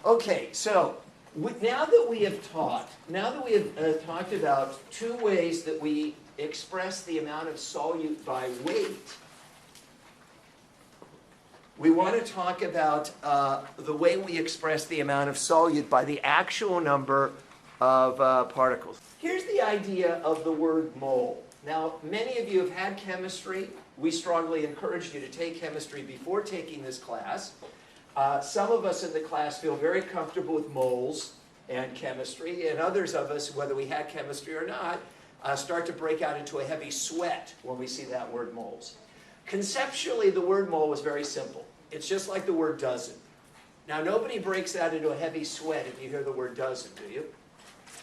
Okay, so now that we have talked about two ways that we express the amount of solute by weight, we want to talk about the way we express the amount of solute by the actual number of particles. Here's the idea of the word mole. Now, many of you have had chemistry. We strongly encourage you to take chemistry before taking this class. Some of us in the class feel very comfortable with moles and chemistry, and others of us, whether we had chemistry or not, start to break out into a heavy sweat when we see that word moles. Conceptually, the word mole is very simple. It's just like the word dozen. Now, nobody breaks out into a heavy sweat if you hear the word dozen, do you?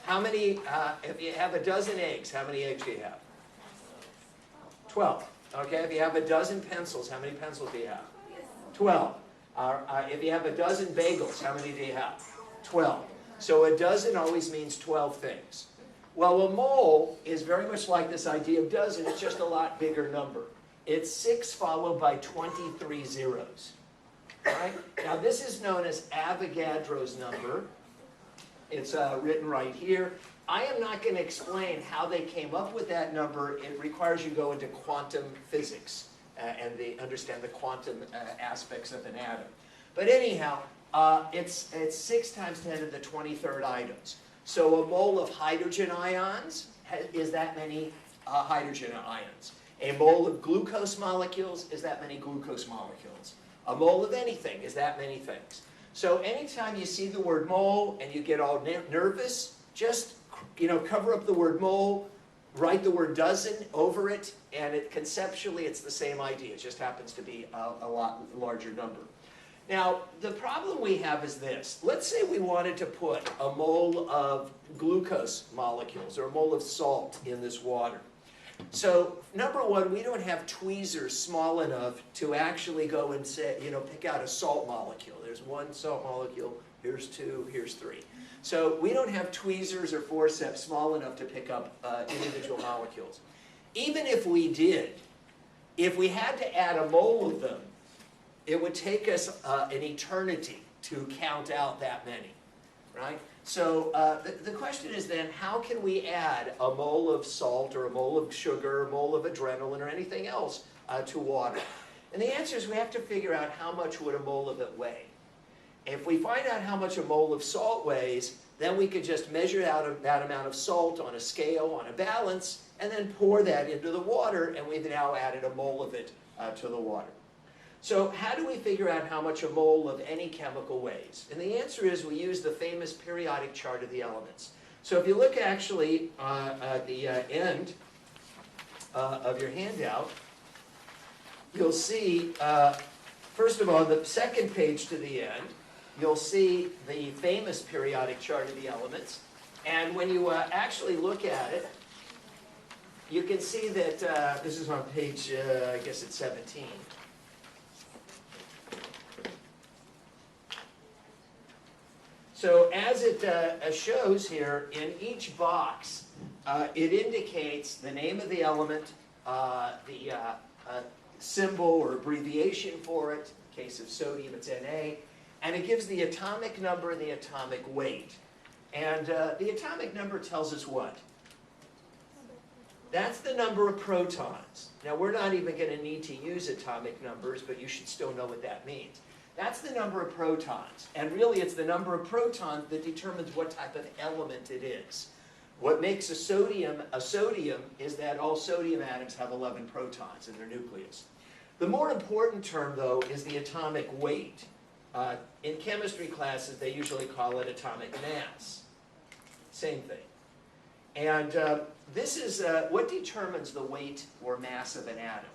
How many, if you have a dozen eggs, how many eggs do you have? 12. Okay, if you have a dozen pencils, how many pencils do you have? 12. If you have a dozen bagels, how many do you have? 12. So a dozen always means 12 things. Well, a mole is very much like this idea of dozen. It's just a lot bigger number. It's 6 followed by 23 zeros. Right? Now, this is known as Avogadro's number. It's written right here. I am not going to explain how they came up with that number. It requires you to go into quantum physics and understand the quantum aspects of an atom. But anyhow, it's 6 times 10 to the 23rd items. So a mole of hydrogen ions is that many hydrogen ions. A mole of glucose molecules is that many glucose molecules. A mole of anything is that many things. So anytime you see the word mole and you get all nervous, just cover up the word mole, write the word dozen over it, and conceptually it's the same idea. It just happens to be a lot larger number. Now, the problem we have is this. Let's say we wanted to put a mole of glucose molecules or a mole of salt in this water. So, number one, we don't have tweezers small enough to actually go and say, pick out a salt molecule. There's one salt molecule, here's 2, here's 3. So we don't have tweezers or forceps small enough to pick up individual molecules. Even if we did, if we had to add a mole of them, it would take us an eternity to count out that many, right? So the question is then, how can we add a mole of salt or a mole of sugar or a mole of adrenaline or anything else to water? And the answer is we have to figure out how much would a mole of it weigh. If we find out how much a mole of salt weighs, then we could just measure out that amount of salt on a scale, on a balance, and then pour that into the water, and we've now added a mole of it to the water. So how do we figure out how much a mole of any chemical weighs? And the answer is we use the famous periodic chart of the elements. So if you look actually at the end of your handout, you'll see, first of all, the second page to the end, you'll see the famous periodic chart of the elements. And when you actually look at it, you can see that this is on page, I guess it's 17. So as it shows here, in each box, it indicates the name of the element, the symbol or abbreviation for it. In case of sodium, it's Na. And it gives the atomic number and the atomic weight. And the atomic number tells us what? That's the number of protons. Now, we're not even going to need to use atomic numbers, but you should still know what that means. That's the number of protons. And really, it's the number of protons that determines what type of element it is. What makes a sodium is that all sodium atoms have 11 protons in their nucleus. The more important term, though, is the atomic weight. In chemistry classes, they usually call it atomic mass. Same thing. And this is what determines the weight or mass of an atom.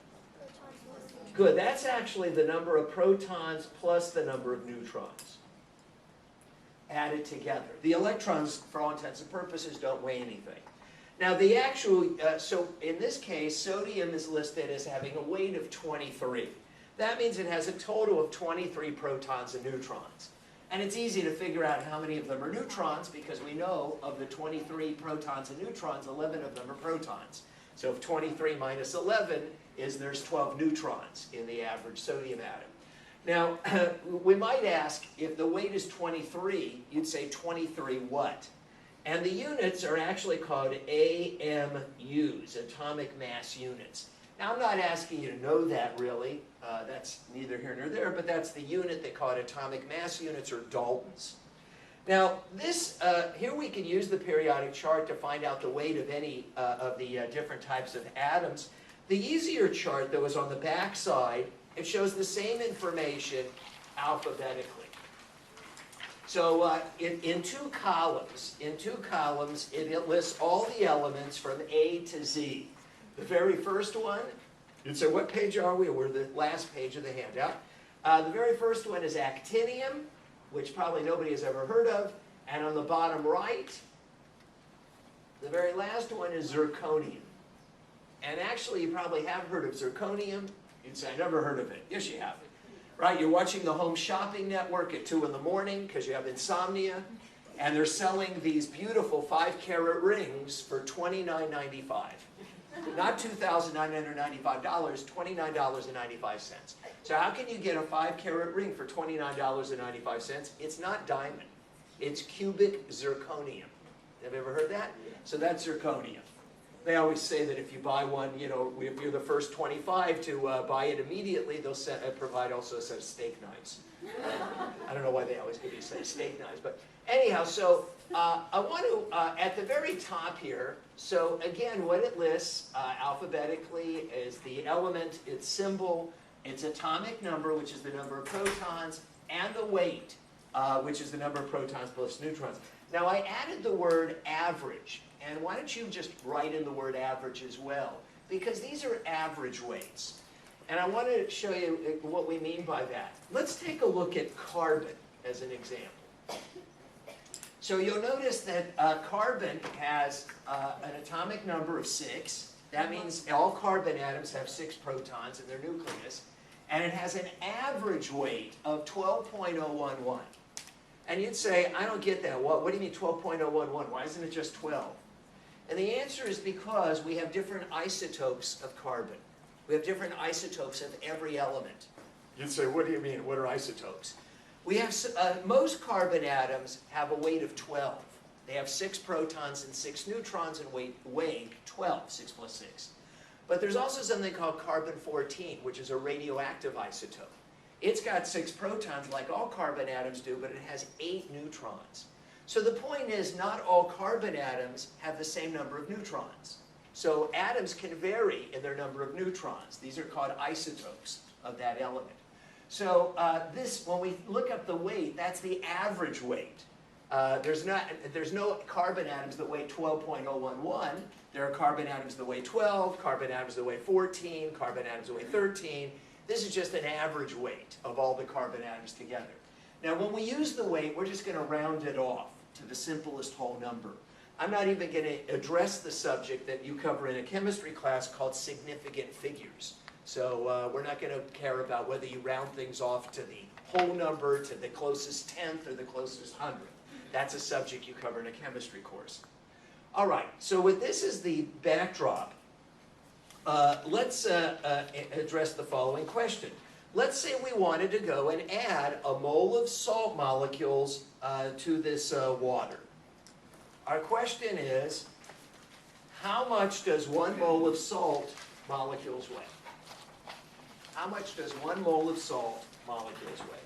Good. That's actually the number of protons plus the number of neutrons added together. The electrons, for all intents and purposes, don't weigh anything. Now, the actual, so in this case, sodium is listed as having a weight of 23. That means it has a total of 23 protons and neutrons. And it's easy to figure out how many of them are neutrons because we know of the 23 protons and neutrons, 11 of them are protons. So if 23 minus 11 is there's 12 neutrons in the average sodium atom. Now, we might ask, if the weight is 23, you'd say 23 what? And the units are actually called AMUs, atomic mass units. Now, I'm not asking you to know that really. That's neither here nor there, but that's the unit they call it atomic mass units, or Daltons. Now, this, here we can use the periodic chart to find out the weight of any of the different types of atoms. The easier chart, though, is on the back side. It shows the same information alphabetically. So in two columns, it lists all the elements from A to Z. The very first one, you'd say, what page are we? We're the last page of the handout. The very first one is actinium, which probably nobody has ever heard of. And on the bottom right, the very last one is zirconium. And actually, you probably have heard of zirconium. You'd say, I never heard of it. Yes, you have. Right? You're watching the Home Shopping Network at 2 in the morning because you have insomnia. And they're selling these beautiful 5-carat rings for $29.95. Not $2,995, $29.95. So how can you get a 5-carat ring for $29.95? It's not diamond. It's cubic zirconium. Have you ever heard that? So that's zirconium. They always say that if you buy one, you know, if you're the first 25 to buy it immediately, they'll provide also a set of steak knives. I don't know why they always give you a set of steak knives, but anyhow, so I want to, at the very top here, so again, what it lists alphabetically is the element, its symbol, its atomic number, which is the number of protons, and the weight, which is the number of protons plus neutrons. Now, I added the word average. And why don't you just write in the word average as well? Because these are average weights. And I want to show you what we mean by that. Let's take a look at carbon as an example. So you'll notice that carbon has an atomic number of 6. That means all carbon atoms have 6 protons in their nucleus. And it has an average weight of 12.011. And you'd say, I don't get that. What do you mean 12.011? Why isn't it just 12? And the answer is because we have different isotopes of carbon. We have different isotopes of every element. You'd say, what do you mean? What are isotopes? We have, most carbon atoms have a weight of 12. They have 6 protons and 6 neutrons and weighing 12, 6 plus 6. But there's also something called carbon-14, which is a radioactive isotope. It's got 6 protons like all carbon atoms do, but it has 8 neutrons. So the point is, not all carbon atoms have the same number of neutrons. So atoms can vary in their number of neutrons. These are called isotopes of that element. So when we look up the weight, that's the average weight. There's no carbon atoms that weigh 12.011. There are carbon atoms that weigh 12, carbon atoms that weigh 14, carbon atoms that weigh 13. This is just an average weight of all the carbon atoms together. Now, when we use the weight, we're just going to round it off to the simplest whole number. I'm not even going to address the subject that you cover in a chemistry class called significant figures. So we're not going to care about whether you round things off to the whole number, to the closest tenth, or the closest hundredth. That's a subject you cover in a chemistry course. All right, so with this as the backdrop, let's address the following question. Let's say we wanted to go and add a mole of salt molecules to this water. Our question is, how much does 1 mole of salt molecules weigh? How much does 1 mole of salt molecules weigh?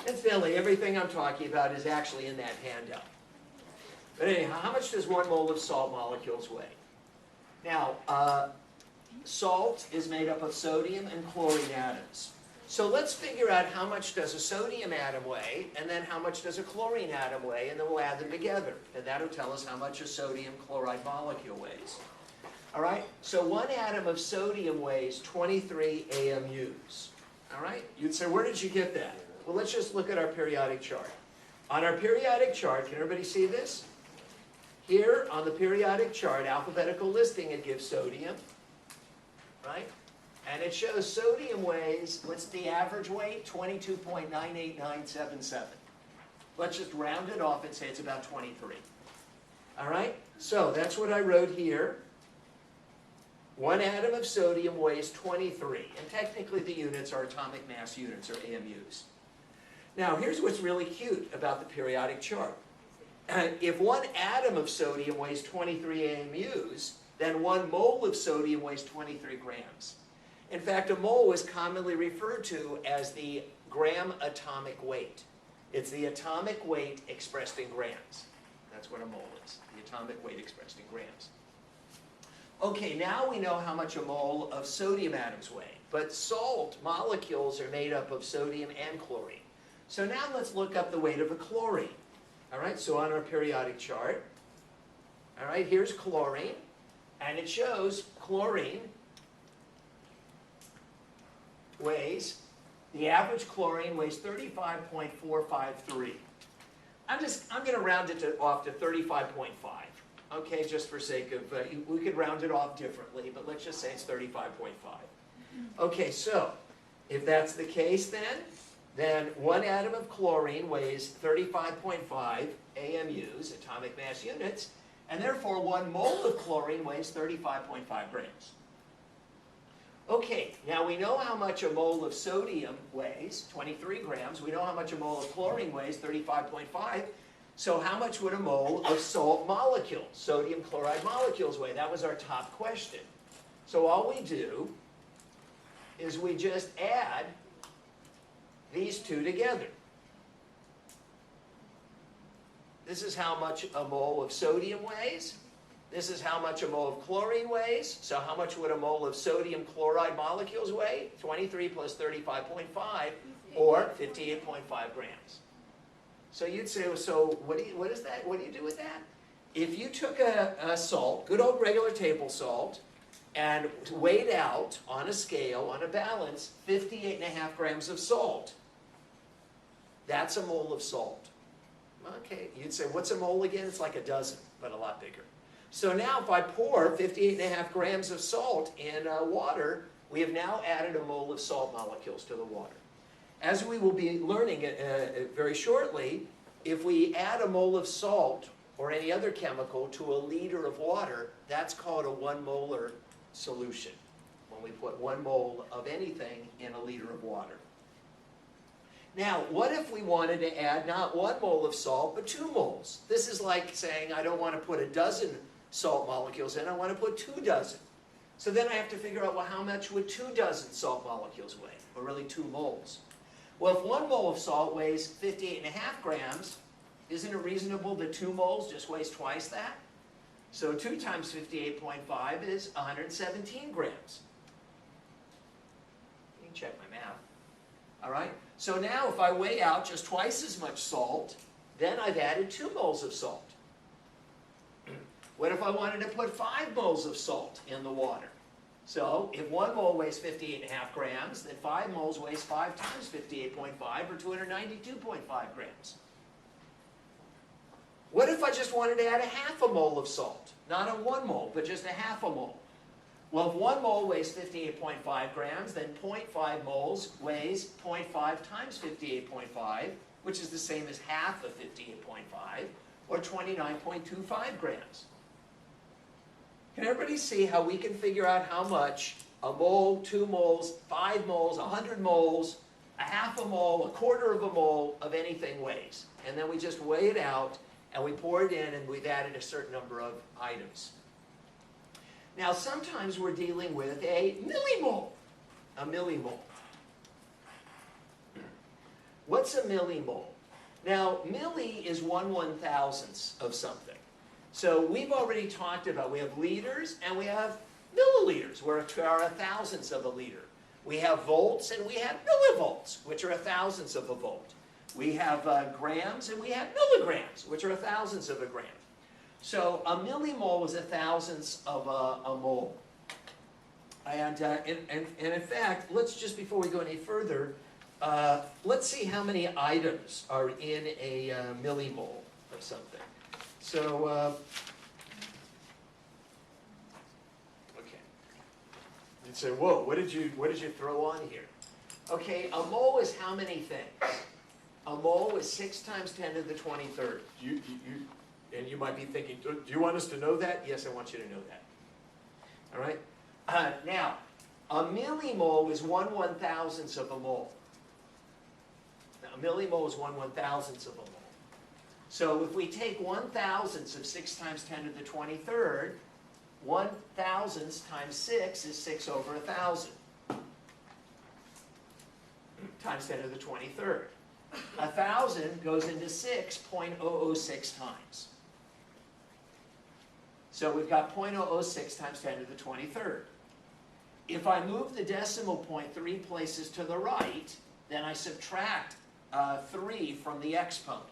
Incidentally, everything I'm talking about is actually in that handout. But anyhow, how much does 1 mole of salt molecules weigh? Now, salt is made up of sodium and chlorine atoms. So let's figure out how much does a sodium atom weigh, and then how much does a chlorine atom weigh, and then we'll add them together. And that'll tell us how much a sodium chloride molecule weighs. All right? So 1 atom of sodium weighs 23 AMUs. All right? You'd say, where did you get that? Well, let's just look at our periodic chart. On our periodic chart, can everybody see this? Here on the periodic chart, alphabetical listing, it gives sodium, right? And it shows sodium weighs, what's the average weight? 22.98977. Let's just round it off and say it's about 23. All right? So that's what I wrote here. 1 atom of sodium weighs 23, and technically the units are atomic mass units, or AMUs. Now, here's what's really cute about the periodic chart. If 1 atom of sodium weighs 23 AMUs, then 1 mole of sodium weighs 23 grams. In fact, a mole is commonly referred to as the gram atomic weight. It's the atomic weight expressed in grams. That's what a mole is, the atomic weight expressed in grams. Okay, now we know how much a mole of sodium atoms weigh, but salt molecules are made up of sodium and chlorine. So now let's look up the weight of a chlorine. All right, so on our periodic chart, all right, here's chlorine, and it shows chlorine weighs, the average chlorine weighs 35.453. I'm going to round it off to 35.5. Okay, just for sake of, we could round it off differently, but let's just say it's 35.5. Okay, so if that's the case then 1 atom of chlorine weighs 35.5 AMUs, atomic mass units, and therefore 1 mole of chlorine weighs 35.5 grams. Okay, now we know how much a mole of sodium weighs, 23 grams. We know how much a mole of chlorine weighs, 35.5. So how much would a mole of salt molecules, sodium chloride molecules, weigh? That was our top question. So all we do is we just add these two together. This is how much a mole of sodium weighs. This is how much a mole of chlorine weighs. So how much would a mole of sodium chloride molecules weigh? 23 plus 35.5, or 58.5 grams. So you'd say, so what is that? What do you do with that? If you took a salt, good old regular table salt, and weighed out on a scale, on a balance, 58.5 grams of salt, that's a mole of salt. Okay, you'd say, what's a mole again? It's like a dozen, but a lot bigger. So now if I pour 58.5 grams of salt in water, we have now added a mole of salt molecules to the water. As we will be learning very shortly, if we add a mole of salt or any other chemical to a liter of water, that's called a 1 molar solution, when we put 1 mole of anything in a liter of water. Now, what if we wanted to add not 1 mole of salt, but 2 moles? This is like saying I don't want to put a dozen salt molecules in, I want to put 2 dozen. So then I have to figure out, well, how much would 2 dozen salt molecules weigh, or really 2 moles? Well, if 1 mole of salt weighs 58.5 grams, isn't it reasonable that 2 moles just weighs twice that? So 2 times 58.5 is 117 grams. You can check my math. All right? So now if I weigh out just twice as much salt, then I've added 2 moles of salt. What if I wanted to put 5 moles of salt in the water? So if 1 mole weighs 58.5 grams, then 5 moles weighs 5 times 58.5, or 292.5 grams. What if I just wanted to add a half a mole of salt? Not a 1 mole, but just a half a mole. Well, if 1 mole weighs 58.5 grams, then 0.5 moles weighs 0.5 times 58.5, which is the same as half of 58.5, or 29.25 grams. Can everybody see how we can figure out how much a mole, 2 moles, 5 moles, 100 moles, a half a mole, a quarter of a mole of anything weighs? And then we just weigh it out, and we pour it in, and we've added a certain number of items. Now, sometimes we're dealing with a millimole. A millimole. What's a millimole? Now, milli is 1/1000th of something. So we've already talked about, we have liters and we have milliliters, which are 1/1000th of a liter. We have volts and we have millivolts, which are 1/1000th of a volt. We have grams and we have milligrams, which are 1/1000th of a gram. So a millimole is 1/1000th of a mole. And in fact, let's just, before we go any further, let's see how many items are in a millimole of something. So, okay. You'd say, whoa, what did you throw on here? Okay, a mole is how many things? A mole is 6 times 10 to the 23rd. And you might be thinking, do you want us to know that? Yes, I want you to know that. All right? Now, a millimole is 1/1000th of a mole. Now, a millimole is 1/1000th of a mole. So if we take 1/1000th of 6 times 10 to the 23rd, 1/1000th times 6 is 6 over 1,000 times 10 to the 23rd. 1,000 goes into 6.006 times. So we've got 0.006 times 10 to the 23rd. If I move the decimal point 3 places to the right, then I subtract 3 from the exponent.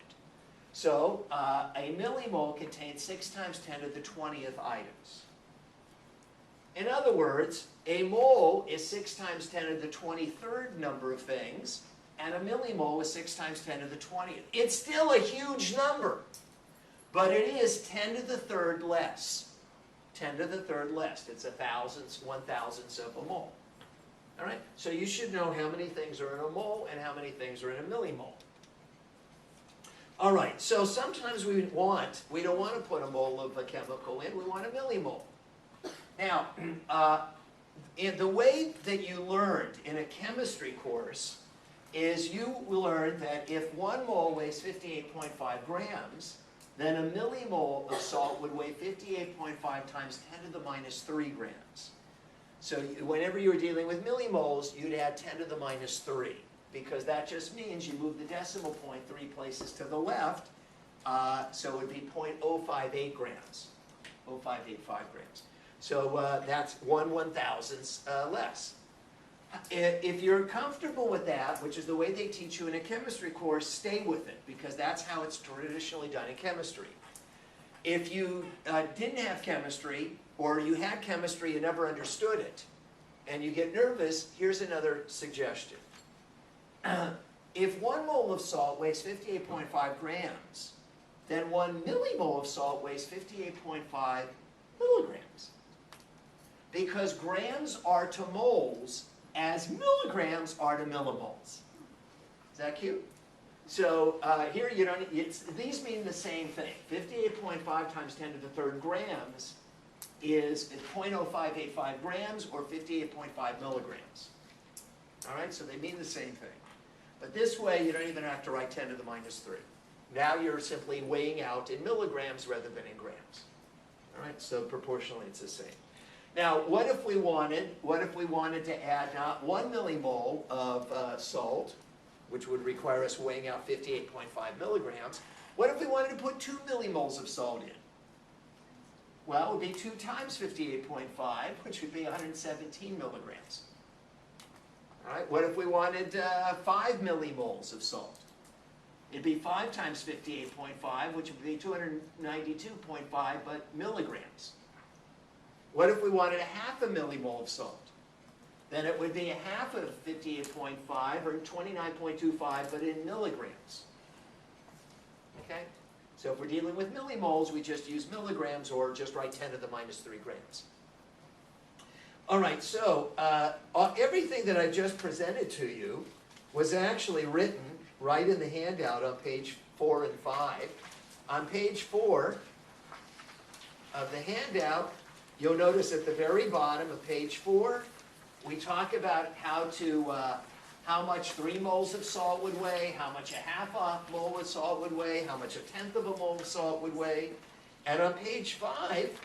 So a millimole contains 6 times 10 to the 20th items. In other words, a mole is 6 times 10 to the 23rd number of things, and a millimole is 6 times 10 to the 20th. It's still a huge number, but it is 10 to the 3rd less. 10 to the 3rd less. It's 1,000th of a mole. All right? So you should know how many things are in a mole and how many things are in a millimole. All right, so sometimes we don't want to put a mole of a chemical in, we want a millimole. Now, in the way that you learned in a chemistry course is you learned that if 1 mole weighs 58.5 grams, then a millimole of salt would weigh 58.5 times 10 to the minus 3 grams. So whenever you were dealing with millimoles, you'd add 10 to the minus 3, because that just means you move the decimal point 3 places to the left, so it would be 0.058 grams, 0.0585 grams. So that's 1/1000th less. If you're comfortable with that, which is the way they teach you in a chemistry course, stay with it, because that's how it's traditionally done in chemistry. If you didn't have chemistry, or you had chemistry and never understood it, and you get nervous, here's another suggestion. If 1 mole of salt weighs 58.5 grams, then 1 millimole of salt weighs 58.5 milligrams. Because grams are to moles as milligrams are to millimoles. Is that cute? So here you don't, these mean the same thing. 58.5 times 10 to the 3rd grams is 0.0585 grams or 58.5 milligrams. All right, so they mean the same thing. But this way you don't even have to write 10 to the minus 3. Now you're simply weighing out in milligrams rather than in grams. All right, so proportionally it's the same. Now, what if we wanted to add not 1 millimole of salt, which would require us weighing out 58.5 milligrams. What if we wanted to put 2 millimoles of salt in? Well, it would be 2 times 58.5, which would be 117 milligrams. All right, what if we wanted 5 millimoles of salt? It'd be 5 times 58.5, which would be 292.5 but milligrams. What if we wanted 1/2 millimole of salt? Then it would be 1/2 of 58.5 or 29.25, but in milligrams. Okay? So if we're dealing with millimoles, we just use milligrams or just write 10 to the minus 3 grams. All right, so everything that I just presented to you was actually written right in the handout on page 4 and 5. On page 4 of the handout, you'll notice at the very bottom of page 4, we talk about how much 3 moles of salt would weigh, how much 1/2 mole of salt would weigh, how much 1/10 of a mole of salt would weigh. And on page 5,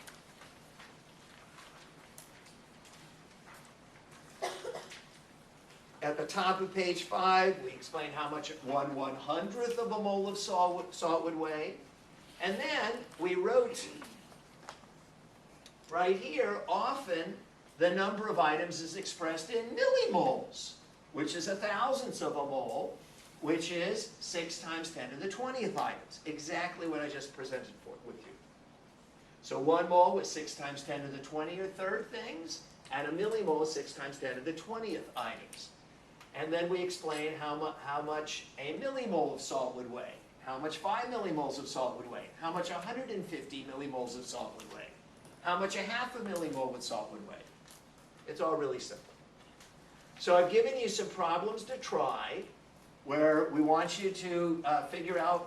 at the top of page 5, we explain how much 1/100th of a mole of salt would weigh. And then we wrote right here, often the number of items is expressed in millimoles, which is 1,000th of a mole, which is 6 times 10 to the 20th items. Exactly what I just presented with you. So 1 mole was 6 times 10 to the 23rd things, and a millimole is 6 times 10 to the 20th items. And then we explain how much a millimole of salt would weigh, how much 5 millimoles of salt would weigh, how much 150 millimoles of salt would weigh, how much 1/2 millimole of salt would weigh. It's all really simple. So I've given you some problems to try where we want you to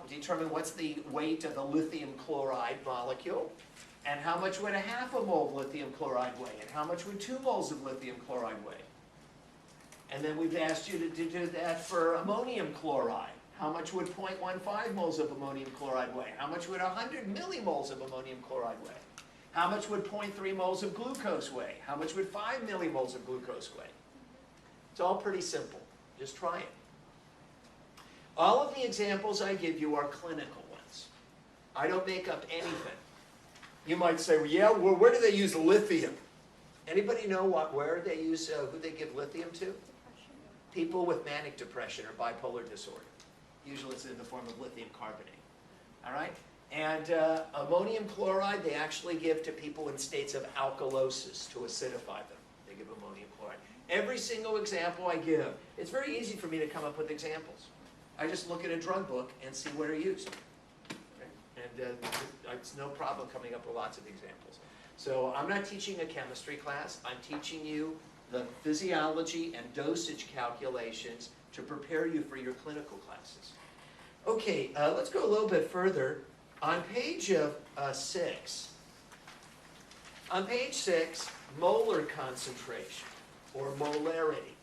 determine what's the weight of the lithium chloride molecule. And how much would a half a mole of lithium chloride weigh? And how much would 2 moles of lithium chloride weigh? And then we've asked you to do that for ammonium chloride. How much would 0.15 moles of ammonium chloride weigh? How much would 100 millimoles of ammonium chloride weigh? How much would 0.3 moles of glucose weigh? How much would 5 millimoles of glucose weigh? It's all pretty simple. Just try it. All of the examples I give you are clinical ones. I don't make up anything. You might say, well, yeah, well, where do they use lithium? Anybody know where they use, who they give lithium to? People with manic depression or bipolar disorder. Usually it's in the form of lithium carbonate. All right? And ammonium chloride they actually give to people in states of alkalosis to acidify them. They give ammonium chloride. Every single example I give, it's very easy for me to come up with examples. I just look at a drug book and see what are used. Okay? And it's no problem coming up with lots of examples. So I'm not teaching a chemistry class. I'm teaching you the physiology and dosage calculations to prepare you for your clinical classes. Okay, let's go a little bit further. On page 6, molar concentration, or molarity.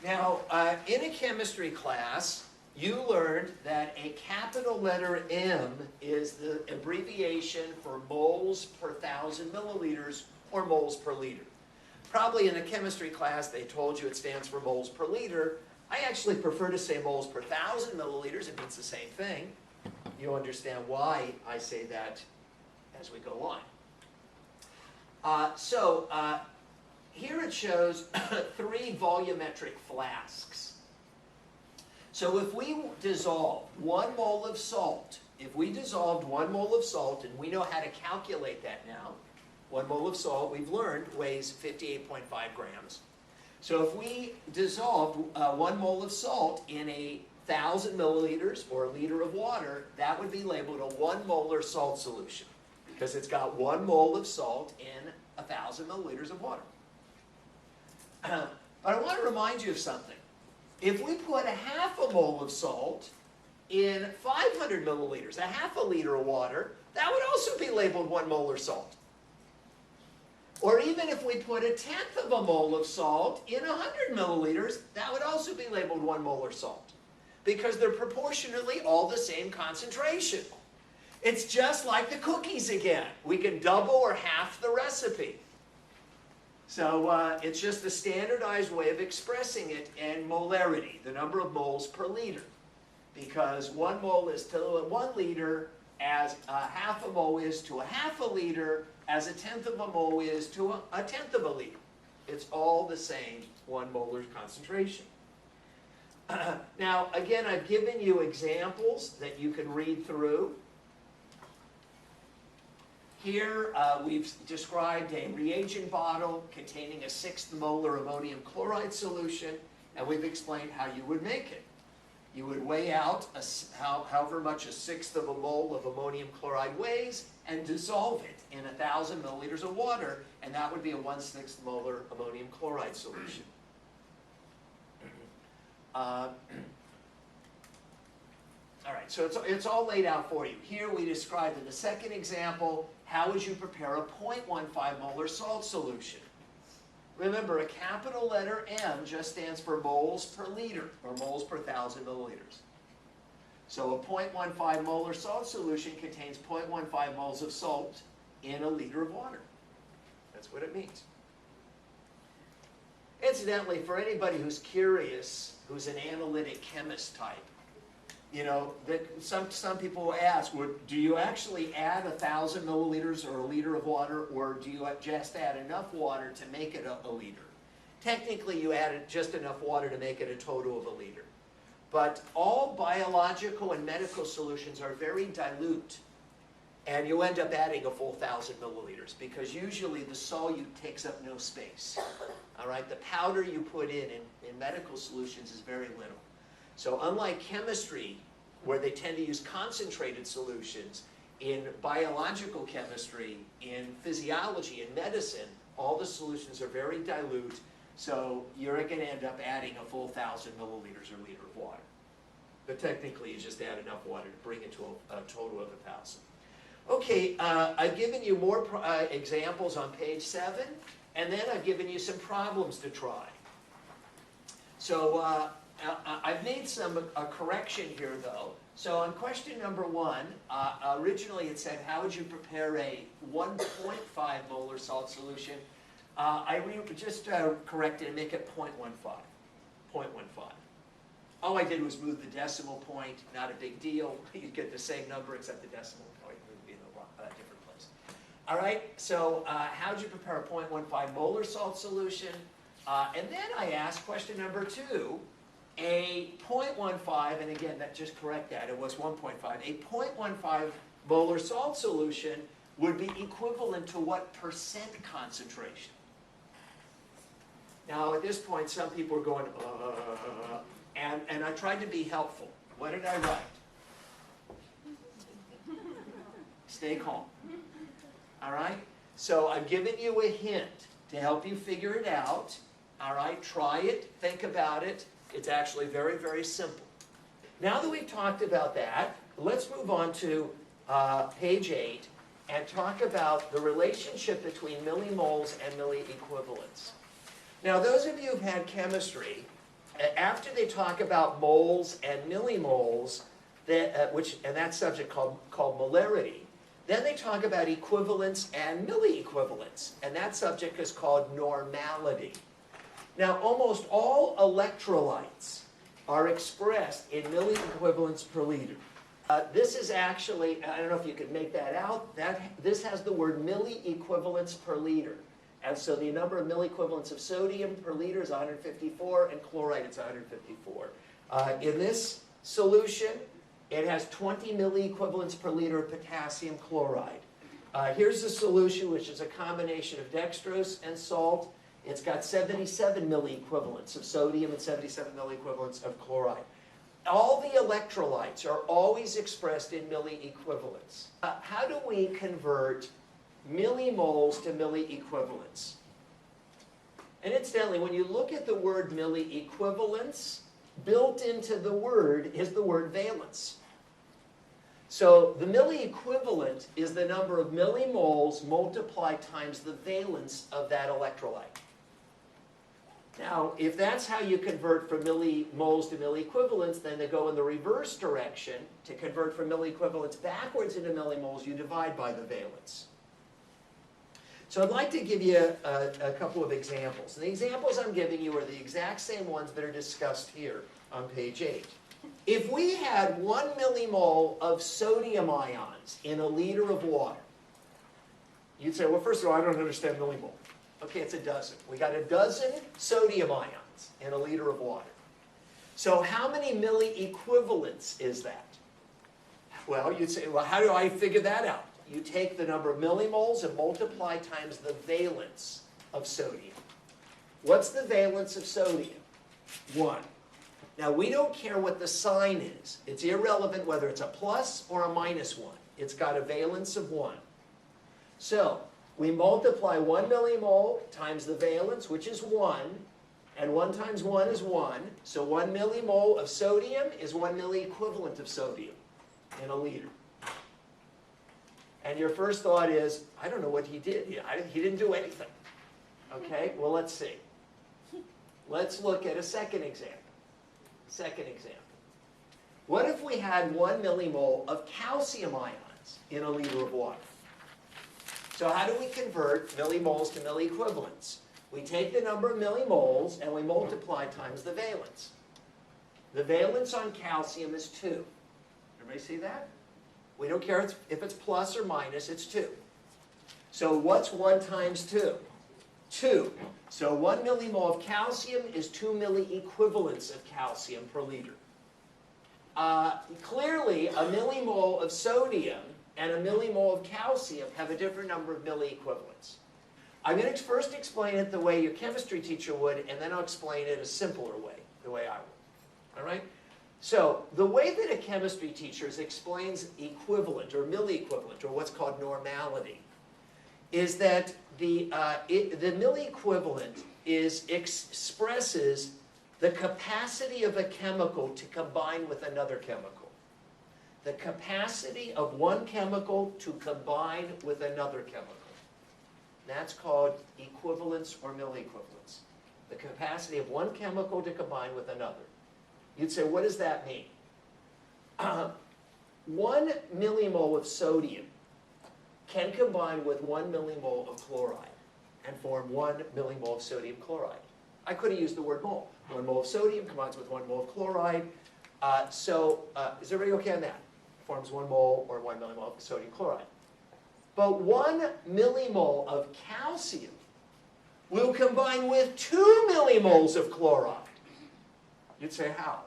Now, in a chemistry class, you learned that a capital letter M is the abbreviation for moles per 1,000 milliliters or moles per liter. Probably in a chemistry class they told you it stands for moles per liter. I actually prefer to say moles per 1,000 milliliters. It means the same thing. You'll understand why I say that as we go on. Here it shows 3 volumetric flasks. So if we dissolve 1 mole of salt, and we know how to calculate that now, 1 mole of salt, we've learned, weighs 58.5 grams. So if we dissolved 1 mole of salt in 1,000 milliliters or a liter of water, that would be labeled a 1 molar salt solution because it's got 1 mole of salt in 1,000 milliliters of water. But I want to remind you of something. If we put a half a mole of salt in 500 milliliters, a half a liter of water, that would also be labeled 1 molar salt. Or even if we put 1/10 of a mole of salt in 100 milliliters, that would also be labeled 1 molar salt. Because they're proportionally all the same concentration. It's just like the cookies again. We can double or half the recipe. So it's just a standardized way of expressing it in molarity, the number of moles per liter. Because 1 mole is to 1 liter, as half a mole is to a half a liter, as 1/10 of a mole is to a 1/10 of a liter. It's all the same 1 molar concentration. Now, again, I've given you examples that you can read through. Here, we've described a reagent bottle containing a 1/6 molar ammonium chloride solution, and we've explained how you would make it. You would weigh out however much a 1/6 of a mole of ammonium chloride weighs and dissolve it in 1,000 milliliters of water, and that would be a 1/6 molar ammonium chloride solution. All right, so it's all laid out for you. Here we described in the second example, how would you prepare a 0.15 molar salt solution? Remember, a capital letter M just stands for moles per liter, or moles per 1,000 milliliters. So a 0.15 molar salt solution contains 0.15 moles of salt in a liter of water. That's what it means. Incidentally, for anybody who's curious, who's an analytic chemist type, you know, some people will ask, well, do you actually add 1,000 milliliters or a liter of water, or do you just add enough water to make it a liter? Technically, you added just enough water to make it a total of a liter. But all biological and medical solutions are very dilute, and you end up adding a full 1,000 milliliters, because usually the solute takes up no space. All right, the powder you put in medical solutions is very little. So unlike chemistry, where they tend to use concentrated solutions, in biological chemistry, in physiology, in medicine, all the solutions are very dilute, so you're going to end up adding a full 1,000 milliliters or liter of water. But technically, you just add enough water to bring it to a total of 1,000. Okay, I've given you more examples on page 7, and then I've given you some problems to try. So I've made some correction here, though. So on question number 1, originally it said, how would you prepare a 1.5 molar salt solution? I just corrected and make it 0.15. 0.15. All I did was move the decimal point, not a big deal. You get the same number except the decimal point would be in a different place. All right, so how would you prepare a 0.15 molar salt solution? And then I asked question number 2, a 0.15, and again, just correct that, it was 1.5. A 0.15 molar salt solution would be equivalent to what percent concentration? Now, at this point, some people are going, and I tried to be helpful. What did I write? Stay calm. All right? So I've given you a hint to help you figure it out. All right? Try it. Think about it. It's actually very, very simple. Now that we've talked about that, let's move on to page 8 and talk about the relationship between millimoles and milliequivalents. Now, those of you who've had chemistry, after they talk about moles and millimoles, and that subject called molarity, then they talk about equivalents and milliequivalents, and that subject is called normality. Now, almost all electrolytes are expressed in milliequivalents per liter. This is actually, I don't know if you could make that out, this has the word milliequivalents per liter. And so the number of milliequivalents of sodium per liter is 154, and chloride is 154. In this solution, it has 20 milliequivalents per liter of potassium chloride. Here's the solution, which is a combination of dextrose and salt. It's got 77 milliequivalents of sodium and 77 milliequivalents of chloride. All the electrolytes are always expressed in milliequivalents. How do we convert millimoles to milliequivalents? And incidentally, when you look at the word milliequivalents, built into the word is the word valence. So the milliequivalent is the number of millimoles multiplied times the valence of that electrolyte. Now, if that's how you convert from millimoles to milliequivalents, then they go in the reverse direction. To convert from milliequivalents backwards into millimoles, you divide by the valence. So I'd like to give you a couple of examples. And the examples I'm giving you are the exact same ones that are discussed here on page 8. If we had 1 millimole of sodium ions in a liter of water, you'd say, well, first of all, I don't understand millimole. Okay, it's a dozen. We got a dozen sodium ions in a liter of water. So how many milliequivalents is that? Well, you'd say, well, how do I figure that out? You take the number of millimoles and multiply times the valence of sodium. What's the valence of sodium? 1. Now, we don't care what the sign is. It's irrelevant whether it's a plus or a minus 1. It's got a valence of 1. So, we multiply 1 millimole times the valence, which is 1, and 1 times 1 is 1. So 1 millimole of sodium is 1 milliequivalent of sodium in a liter. And your first thought is, I don't know what he did. He didn't do anything. Okay, well, let's see. Let's look at a second example. Second example. What if we had 1 millimole of calcium ions in a liter of water? So how do we convert millimoles to milliequivalents? We take the number of millimoles and we multiply times the valence. The valence on calcium is 2. Everybody see that? We don't care if it's plus or minus, it's 2. So what's 1 times 2? 2. So 1 millimole of calcium is 2 milliequivalents of calcium per liter. Clearly, a millimole of sodium and a millimole of calcium have a different number of milliequivalents. I'm going to first explain it the way your chemistry teacher would, and then I'll explain it a simpler way, the way I would. All right? So, the way that a chemistry teacher explains equivalent or milliequivalent, or what's called normality, is that the milliequivalent expresses The capacity of a chemical to combine with another chemical. The capacity of one chemical to combine with another chemical. That's called equivalents or milliequivalents. The capacity of one chemical to combine with another. You'd say, what does that mean? 1 millimole of sodium can combine with 1 millimole of chloride and form 1 millimole of sodium chloride. I could have used the word mole. 1 mole of sodium combines with 1 mole of chloride. Is everybody okay on that? Forms 1 mole or 1 millimole of sodium chloride. But 1 millimole of calcium will combine with 2 millimoles of chloride. You'd say, how?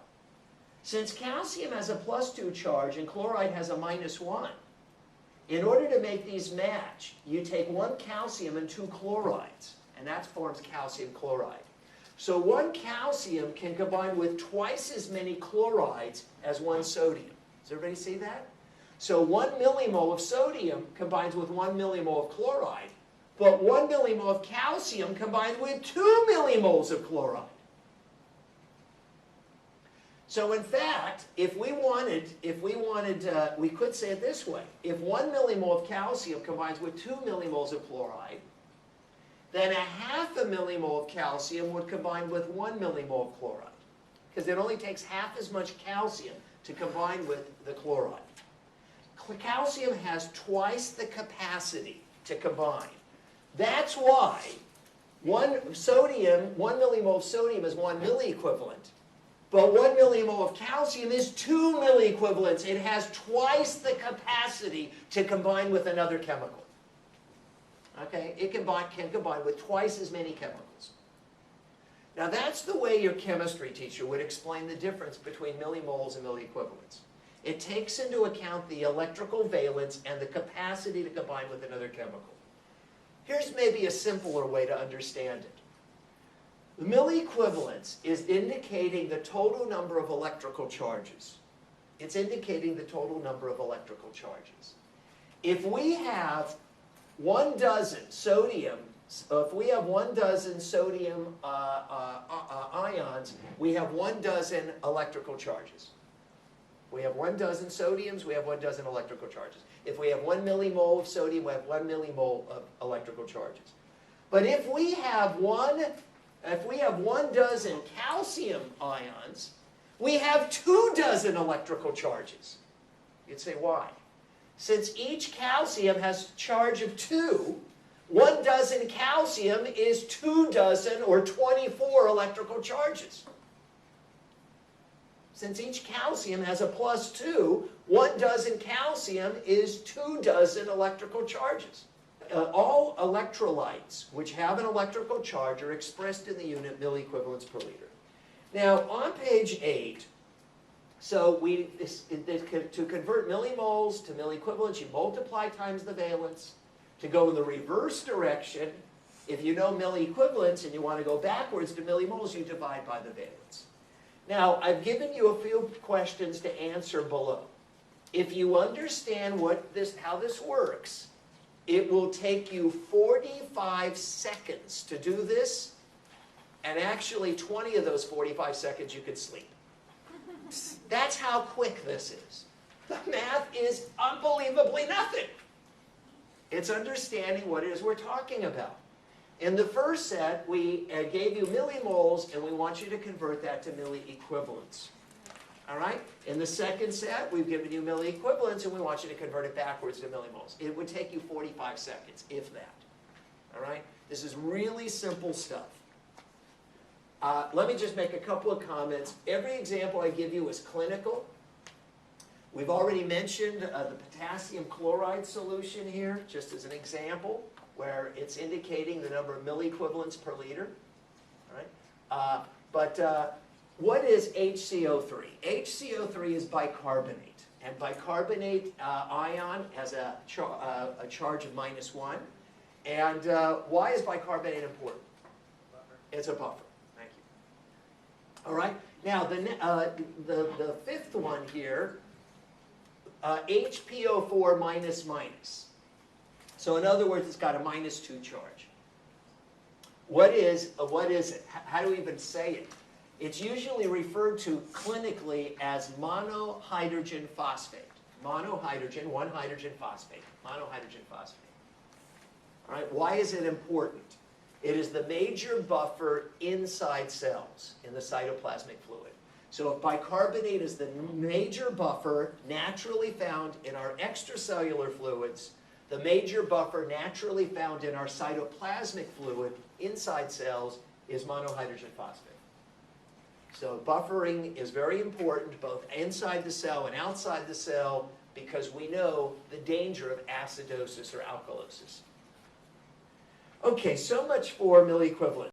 Since calcium has a +2 charge and chloride has a -1, in order to make these match, you take 1 calcium and 2 chlorides, and that forms calcium chloride. So 1 calcium can combine with twice as many chlorides as 1 sodium. Does everybody see that? So 1 millimole of sodium combines with 1 millimole of chloride, but 1 millimole of calcium combined with 2 millimoles of chloride. So in fact, if we wanted, we could say it this way. If 1 millimole of calcium combines with 2 millimoles of chloride, then 1/2 millimole of calcium would combine with 1 millimole of chloride. Because it only takes half as much calcium to combine with the chloride. Calcium has twice the capacity to combine. That's why 1 millimole of sodium is 1 milliequivalent. But 1 millimole of calcium is 2 milliequivalents. It has twice the capacity to combine with another chemical. Okay? It can combine with twice as many chemicals. Now that's the way your chemistry teacher would explain the difference between millimoles and milliequivalents. It takes into account the electrical valence and the capacity to combine with another chemical. Here's maybe a simpler way to understand it. The milliequivalence is indicating the total number of electrical charges. It's indicating the total number of electrical charges. If we have 1 dozen sodium, if we have 1 dozen sodium ions, we have 1 dozen electrical charges. We have 1 dozen sodiums, we have 1 dozen electrical charges. If we have 1 millimole of sodium, we have 1 millimole of electrical charges. But if we have 1 dozen calcium ions, we have 2 dozen electrical charges. You'd say, why? Since each calcium has a charge of 2, 1 dozen calcium is 2 dozen or 24 electrical charges. Since each calcium has a +2, 1 dozen calcium is 2 dozen electrical charges. All electrolytes which have an electrical charge are expressed in the unit milliequivalents per liter. Now on page 8, so to convert millimoles to milliequivalents, you multiply times the valence. To go in the reverse direction, if you know milliequivalents and you want to go backwards to millimoles, you divide by the valence. Now, I've given you a few questions to answer below. If you understand how this works, it will take you 45 seconds to do this, and actually 20 of those 45 seconds you could sleep. That's how quick this is. The math is unbelievably nothing. It's understanding what it is we're talking about. In the first set, we gave you millimoles, and we want you to convert that to milliequivalents. All right? In the second set, we've given you milliequivalents, and we want you to convert it backwards to millimoles. It would take you 45 seconds, if that. All right? This is really simple stuff. Let me just make a couple of comments. Every example I give you is clinical. We've already mentioned the potassium chloride solution here, just as an example, where it's indicating the number of milliequivalents per liter. All right? What is HCO3? HCO3 is bicarbonate, and bicarbonate ion has a charge of -1. And why is bicarbonate important? It's a buffer. Thank you. All right. Now the fifth one here, HPO4 -. So in other words, it's got a -2 charge. What is it? How do we even say it? It's usually referred to clinically as monohydrogen phosphate. Monohydrogen, one hydrogen phosphate. Monohydrogen phosphate. All right, why is it important? It is the major buffer inside cells in the cytoplasmic fluid. So if bicarbonate is the major buffer naturally found in our extracellular fluids, the major buffer naturally found in our cytoplasmic fluid inside cells is monohydrogen phosphate. So buffering is very important both inside the cell and outside the cell because we know the danger of acidosis or alkalosis. Okay, so much for milliequivalent.